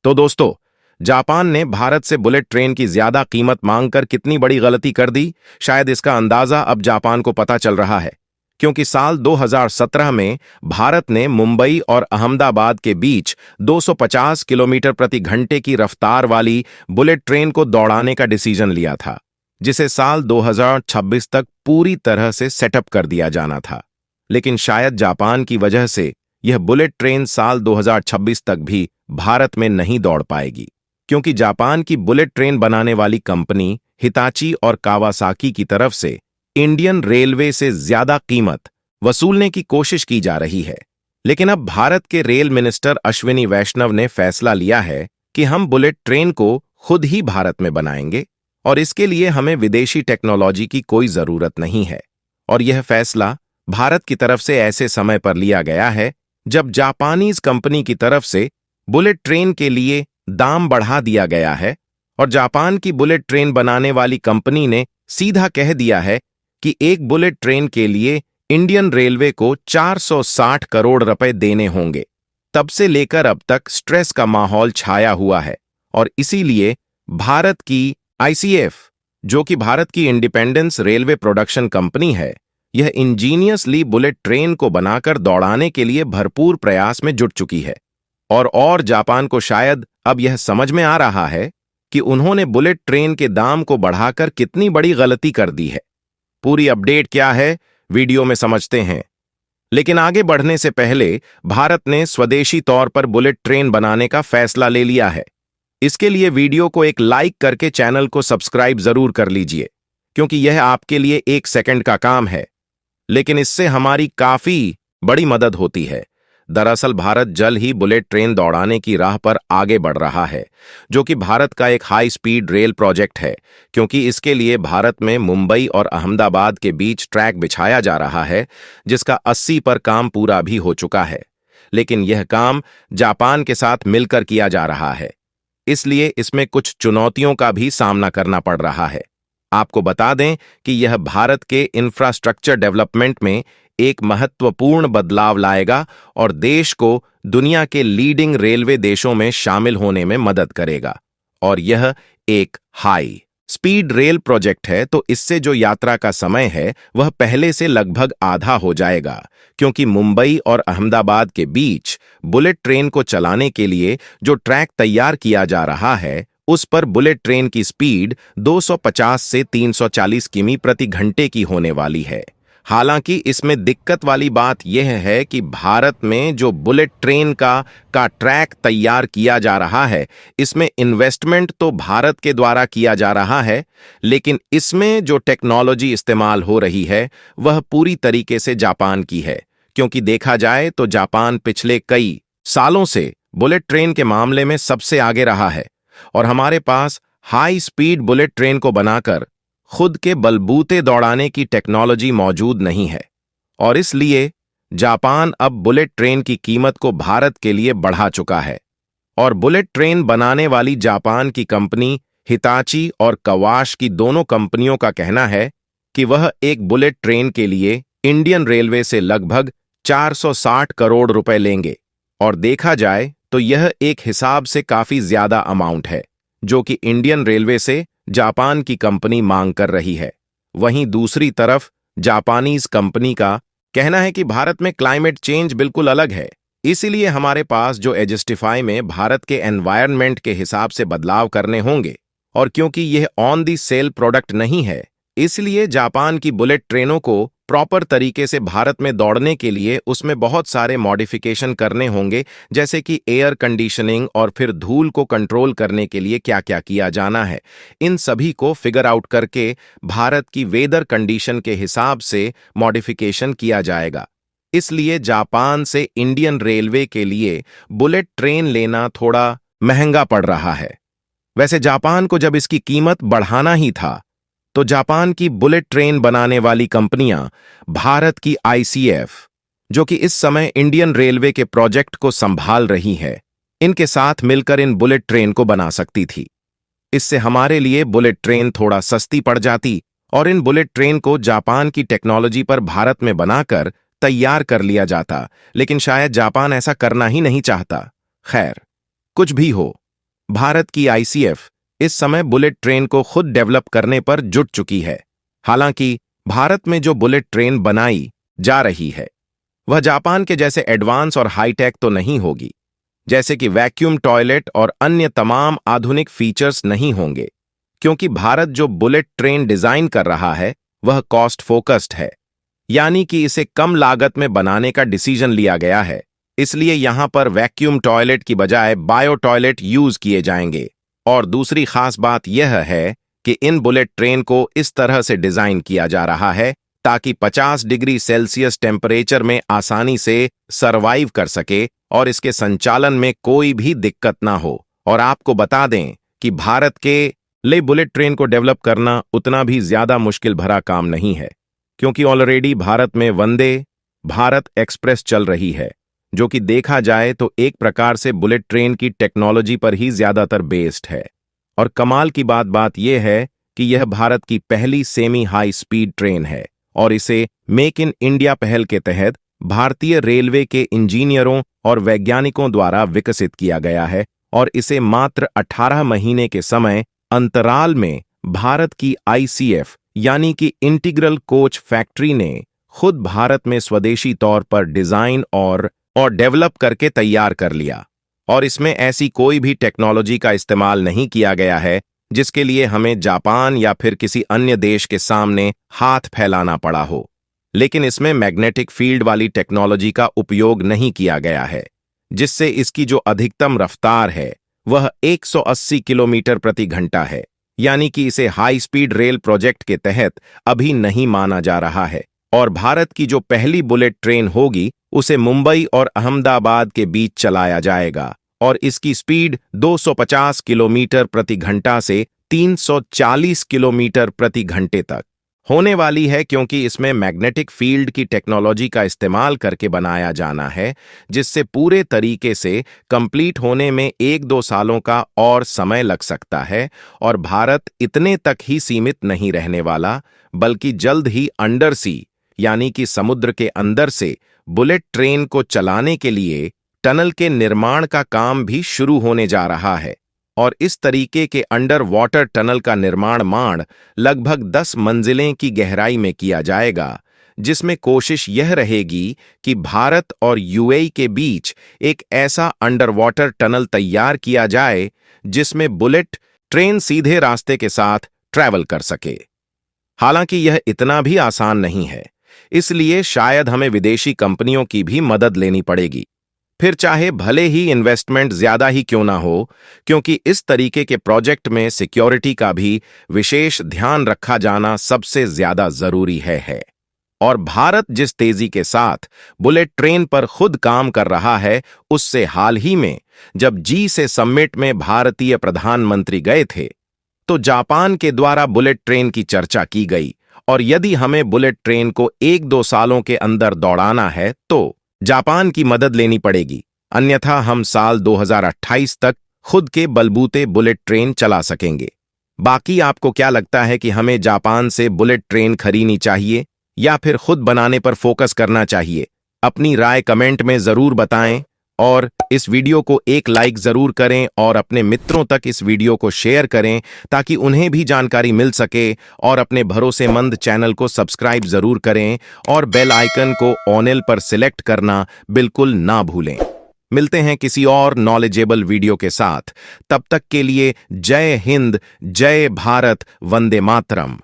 तो दोस्तों, जापान ने भारत से बुलेट ट्रेन की ज्यादा कीमत मांगकर कितनी बड़ी गलती कर दी, शायद इसका अंदाजा अब जापान को पता चल रहा है। क्योंकि साल 2017 में भारत ने मुंबई और अहमदाबाद के बीच 250 किलोमीटर प्रति घंटे की रफ्तार वाली बुलेट ट्रेन को दौड़ाने का डिसीजन लिया था, जिसे साल 2026 तक पूरी तरह से सेटअप कर दिया जाना था। लेकिन शायद जापान की वजह से यह बुलेट ट्रेन साल 2026 तक भी भारत में नहीं दौड़ पाएगी, क्योंकि जापान की बुलेट ट्रेन बनाने वाली कंपनी हिताची और कावासाकी की तरफ से इंडियन रेलवे से ज्यादा कीमत वसूलने की कोशिश की जा रही है। लेकिन अब भारत के रेल मिनिस्टर अश्विनी वैष्णव ने फैसला लिया है कि हम बुलेट ट्रेन को खुद ही भारत में बनाएंगे और इसके लिए हमें विदेशी टेक्नोलॉजी की कोई जरूरत नहीं है। और यह फैसला भारत की तरफ से ऐसे समय पर लिया गया है जब जापानीज कंपनी की तरफ से बुलेट ट्रेन के लिए दाम बढ़ा दिया गया है और जापान की बुलेट ट्रेन बनाने वाली कंपनी ने सीधा कह दिया है कि एक बुलेट ट्रेन के लिए इंडियन रेलवे को 460 करोड़ रुपए देने होंगे। तब से लेकर अब तक स्ट्रेस का माहौल छाया हुआ है और इसीलिए भारत की आईसीएफ, जो कि भारत की इंडिपेंडेंस रेलवे प्रोडक्शन कंपनी है, यह इंजीनियसली बुलेट ट्रेन को बनाकर दौड़ाने के लिए भरपूर प्रयास में जुट चुकी है। और जापान को शायद अब यह समझ में आ रहा है कि उन्होंने बुलेट ट्रेन के दाम को बढ़ाकर कितनी बड़ी गलती कर दी है। पूरी अपडेट क्या है, वीडियो में समझते हैं। लेकिन आगे बढ़ने से पहले भारत ने स्वदेशी तौर पर बुलेट ट्रेन बनाने का फैसला ले लिया है। इसके लिए वीडियो को एक लाइक करके चैनल को सब्सक्राइब जरूर कर लीजिए, क्योंकि यह आपके लिए 1 सेकंड का काम है, लेकिन इससे हमारी काफी बड़ी मदद होती है। दरअसल भारत जल्द ही बुलेट ट्रेन दौड़ाने की राह पर आगे बढ़ रहा है, जो कि भारत का एक हाई स्पीड रेल प्रोजेक्ट है, क्योंकि इसके लिए भारत में मुंबई और अहमदाबाद के बीच ट्रैक बिछाया जा रहा है, जिसका 80 पर काम पूरा भी हो चुका है। लेकिन यह काम जापान के साथ मिलकर किया जा रहा है, इसलिए इसमें कुछ चुनौतियों का भी सामना करना पड़ रहा है। आपको बता दें कि यह भारत के इंफ्रास्ट्रक्चर डेवलपमेंट में एक महत्वपूर्ण बदलाव लाएगा और देश को दुनिया के लीडिंग रेलवे देशों में शामिल होने में मदद करेगा। और यह एक हाई स्पीड रेल प्रोजेक्ट है, तो इससे जो यात्रा का समय है वह पहले से लगभग आधा हो जाएगा, क्योंकि मुंबई और अहमदाबाद के बीच बुलेट ट्रेन को चलाने के लिए जो ट्रैक तैयार किया जा रहा है, उस पर बुलेट ट्रेन की स्पीड 250 से 340 किमी प्रति घंटे की होने वाली है। हालांकि इसमें दिक्कत वाली बात यह है कि भारत में जो बुलेट ट्रेन का ट्रैक तैयार किया जा रहा है, इसमें इन्वेस्टमेंट तो भारत के द्वारा किया जा रहा है, लेकिन इसमें जो टेक्नोलॉजी इस्तेमाल हो रही है वह पूरी तरीके से जापान की है। क्योंकि देखा जाए तो जापान पिछले कई सालों से बुलेट ट्रेन के मामले में सबसे आगे रहा है और हमारे पास हाई स्पीड बुलेट ट्रेन को बनाकर खुद के बलबूते दौड़ाने की टेक्नोलॉजी मौजूद नहीं है। और इसलिए जापान अब बुलेट ट्रेन की कीमत को भारत के लिए बढ़ा चुका है। और बुलेट ट्रेन बनाने वाली जापान की कंपनी हिताची और कवासाकी दोनों कंपनियों का कहना है कि वह एक बुलेट ट्रेन के लिए इंडियन रेलवे से लगभग 460 करोड़ रुपए लेंगे। और देखा जाए तो यह एक हिसाब से काफी ज्यादा अमाउंट है, जो कि इंडियन रेलवे से जापान की कंपनी मांग कर रही है। वहीं दूसरी तरफ जापानीज कंपनी का कहना है कि भारत में क्लाइमेट चेंज बिल्कुल अलग है, इसीलिए हमारे पास जो एजस्टिफाई में भारत के एनवायरनमेंट के हिसाब से बदलाव करने होंगे। और क्योंकि यह ऑन दी सेल प्रोडक्ट नहीं है, इसलिए जापान की बुलेट ट्रेनों को प्रॉपर तरीके से भारत में दौड़ने के लिए उसमें बहुत सारे मॉडिफिकेशन करने होंगे, जैसे कि एयर कंडीशनिंग और फिर धूल को कंट्रोल करने के लिए क्या क्या किया जाना है। इन सभी को फिगर आउट करके भारत की वेदर कंडीशन के हिसाब से मॉडिफिकेशन किया जाएगा। इसलिए जापान से इंडियन रेलवे के लिए बुलेट ट्रेन लेना थोड़ा महंगा पड़ रहा है। वैसे जापान को जब इसकी कीमत बढ़ाना ही था, तो जापान की बुलेट ट्रेन बनाने वाली कंपनियां भारत की आईसीएफ, जो कि इस समय इंडियन रेलवे के प्रोजेक्ट को संभाल रही है, इनके साथ मिलकर इन बुलेट ट्रेन को बना सकती थी। इससे हमारे लिए बुलेट ट्रेन थोड़ा सस्ती पड़ जाती और इन बुलेट ट्रेन को जापान की टेक्नोलॉजी पर भारत में बनाकर तैयार कर लिया जाता, लेकिन शायद जापान ऐसा करना ही नहीं चाहता। खैर, कुछ भी हो, भारत की आईसीएफ इस समय बुलेट ट्रेन को खुद डेवलप करने पर जुट चुकी है। हालांकि भारत में जो बुलेट ट्रेन बनाई जा रही है वह जापान के जैसे एडवांस और हाईटेक तो नहीं होगी, जैसे कि वैक्यूम टॉयलेट और अन्य तमाम आधुनिक फीचर्स नहीं होंगे, क्योंकि भारत जो बुलेट ट्रेन डिजाइन कर रहा है वह कॉस्ट फोकस्ड है, यानी कि इसे कम लागत में बनाने का डिसीजन लिया गया है। इसलिए यहां पर वैक्यूम टॉयलेट की बजाय बायो टॉयलेट यूज किए जाएंगे। और दूसरी खास बात यह है कि इन बुलेट ट्रेन को इस तरह से डिजाइन किया जा रहा है ताकि 50 डिग्री सेल्सियस टेम्परेचर में आसानी से सरवाइव कर सके और इसके संचालन में कोई भी दिक्कत ना हो। और आपको बता दें कि भारत के लिए बुलेट ट्रेन को डेवलप करना उतना भी ज्यादा मुश्किल भरा काम नहीं है, क्योंकि ऑलरेडी भारत में वंदे भारत एक्सप्रेस चल रही है, जो कि देखा जाए तो एक प्रकार से बुलेट ट्रेन की टेक्नोलॉजी पर ही ज्यादातर बेस्ड है। और कमाल की बात यह है कि यह भारत की पहली सेमी हाई स्पीड ट्रेन है और इसे मेक इन इंडिया पहल के तहत भारतीय रेलवे के इंजीनियरों और वैज्ञानिकों द्वारा विकसित किया गया है। और इसे मात्र 18 महीने के समय अंतराल में भारत की आईसीएफ यानी कि इंटीग्रल कोच फैक्ट्री ने खुद भारत में स्वदेशी तौर पर डिजाइन और डेवलप करके तैयार कर लिया। और इसमें ऐसी कोई भी टेक्नोलॉजी का इस्तेमाल नहीं किया गया है जिसके लिए हमें जापान या फिर किसी अन्य देश के सामने हाथ फैलाना पड़ा हो। लेकिन इसमें मैग्नेटिक फील्ड वाली टेक्नोलॉजी का उपयोग नहीं किया गया है, जिससे इसकी जो अधिकतम रफ्तार है वह 180 किलोमीटर प्रति घंटा है, यानी कि इसे हाई स्पीड रेल प्रोजेक्ट के तहत अभी नहीं माना जा रहा है। और भारत की जो पहली बुलेट ट्रेन होगी उसे मुंबई और अहमदाबाद के बीच चलाया जाएगा और इसकी स्पीड 250 किलोमीटर प्रति घंटा से 340 किलोमीटर प्रति घंटे तक होने वाली है, क्योंकि इसमें मैग्नेटिक फील्ड की टेक्नोलॉजी का इस्तेमाल करके बनाया जाना है, जिससे पूरे तरीके से कंप्लीट होने में 1-2 सालों का और समय लग सकता है। और भारत इतने तक ही सीमित नहीं रहने वाला, बल्कि जल्द ही अंडर सी यानी कि समुद्र के अंदर से बुलेट ट्रेन को चलाने के लिए टनल के निर्माण का काम भी शुरू होने जा रहा है। और इस तरीके के अंडर वाटर टनल का निर्माण लगभग 10 मंजिलें की गहराई में किया जाएगा, जिसमें कोशिश यह रहेगी कि भारत और यूएई के बीच एक ऐसा अंडर वाटर टनल तैयार किया जाए जिसमें बुलेट ट्रेन सीधे रास्ते के साथ ट्रैवल कर सके। हालांकि यह इतना भी आसान नहीं है, इसलिए शायद हमें विदेशी कंपनियों की भी मदद लेनी पड़ेगी, फिर चाहे भले ही इन्वेस्टमेंट ज्यादा ही क्यों ना हो, क्योंकि इस तरीके के प्रोजेक्ट में सिक्योरिटी का भी विशेष ध्यान रखा जाना सबसे ज्यादा जरूरी है। और भारत जिस तेजी के साथ बुलेट ट्रेन पर खुद काम कर रहा है, उससे हाल ही में जब जी समिट में भारतीय प्रधानमंत्री गए थे तो जापान के द्वारा बुलेट ट्रेन की चर्चा की गई। और यदि हमें बुलेट ट्रेन को 1-2 सालों के अंदर दौड़ाना है तो जापान की मदद लेनी पड़ेगी, अन्यथा हम साल 2028 तक खुद के बलबूते बुलेट ट्रेन चला सकेंगे। बाकी आपको क्या लगता है कि हमें जापान से बुलेट ट्रेन खरीदनी चाहिए या फिर खुद बनाने पर फोकस करना चाहिए? अपनी राय कमेंट में जरूर बताएं और इस वीडियो को एक लाइक जरूर करें और अपने मित्रों तक इस वीडियो को शेयर करें ताकि उन्हें भी जानकारी मिल सके। और अपने भरोसेमंद चैनल को सब्सक्राइब जरूर करें और बेल आइकन को ऑल पर सिलेक्ट करना बिल्कुल ना भूलें। मिलते हैं किसी और नॉलेजेबल वीडियो के साथ, तब तक के लिए जय हिंद, जय भारत, वंदे मातरम।